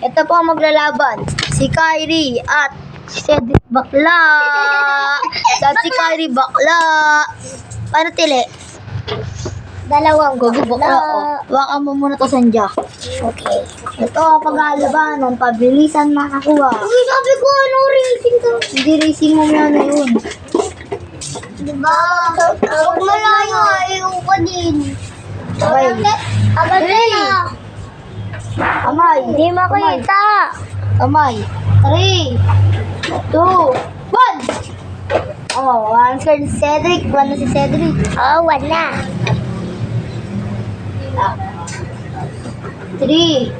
Ito po ang maglalaban. Si Kyrie at si Cedric bakla. At si Kyrie bakla. Paano tili? Dalawang Bakla. Hawakan mo muna to, Sanja. Okay. Ito ang paglalabanan. Pabilisan makakuha. Uy, sabi ko, ano, racing ka? Hindi racing mo yan na yun. Diba? Huwag malayo, ayaw ka din. Okay. Agad na. Kamay. Hindi makita. Kamay. 3, 2, 1. Oh, one sir si Cedric. One na si Cedric. Oh, wala. 3,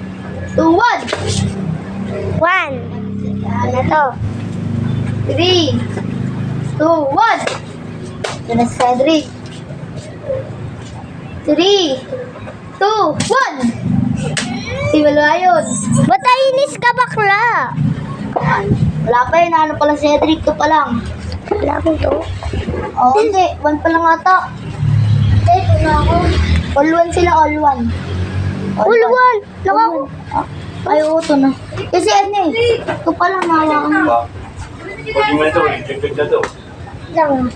2, 1. One. Ano to? 3, 2, 1. Ito na si Cedric. 3, 2, 1. Si Malayon. Ba't inis ka, bakla? Wala pa yun. Ano pala si Cedric? Ito pa lang. Wala ko to. Oo, hindi. 1 pa lang ata. Ito na ako. All 1 sila, all 1. All one. Nakaku. Ay, oo, ito na. Kasi ano eh. Ito pa lang nahawakan mo. Huwag mo ito, i-check na ito. Lang.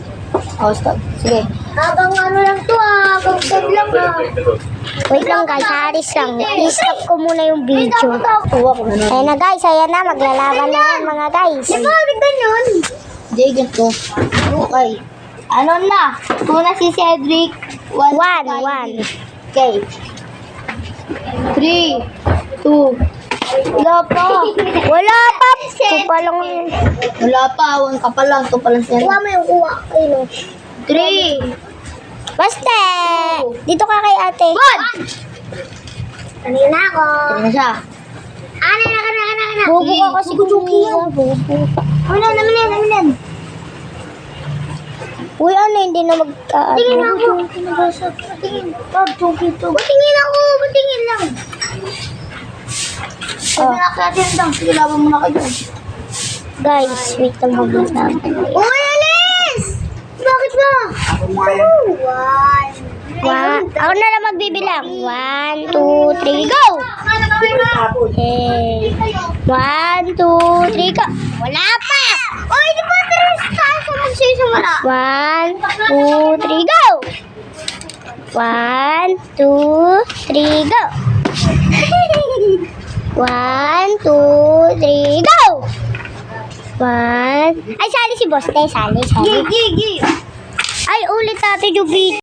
Oh, stop. Sige. Habang ano lang to habang tag lang Wait lang guys, aris lang. I-stop ko muna yung video. Kuha ko na. Ayan na guys, ayan na. Maglalaban na yan mga guys. Tignan yun. Hindi, ganito. Okay. Ano na? Una si Cedric. 1. One. Okay. 3, 2. Wala pa. Wala pa. Ito pa lang. Wala pa. 1 ka pa lang. Ito pa lang siya. Kuha mo yung kuha. Ayun. 3, Basta. Dito ka kay ate. 1. Kanina na ako. Ito na siya. Ano na. Bubo ka kasi kumila. Bubo. Naman yan. Uy, ano, hindi na tingin ako. Tingin. Tingin ako. Tingin lang. Sabi na natin lang. Sige, laban mo na kayo. Guys, wait lang mag-laban. Uy, alis! Bakit ba? Ako na lang magbibilang. 1, 2, 3, go! Okay. 1, 2, 3, go! Wala pa! Uy, di ba tres tayo magsisimula? 1, 2, 3, go! 1, 2, 3, go! 1, 2, 3, go! 1. Ay, sali si Boss Te. Sali. Gigi. Ay, ulit natin yung video.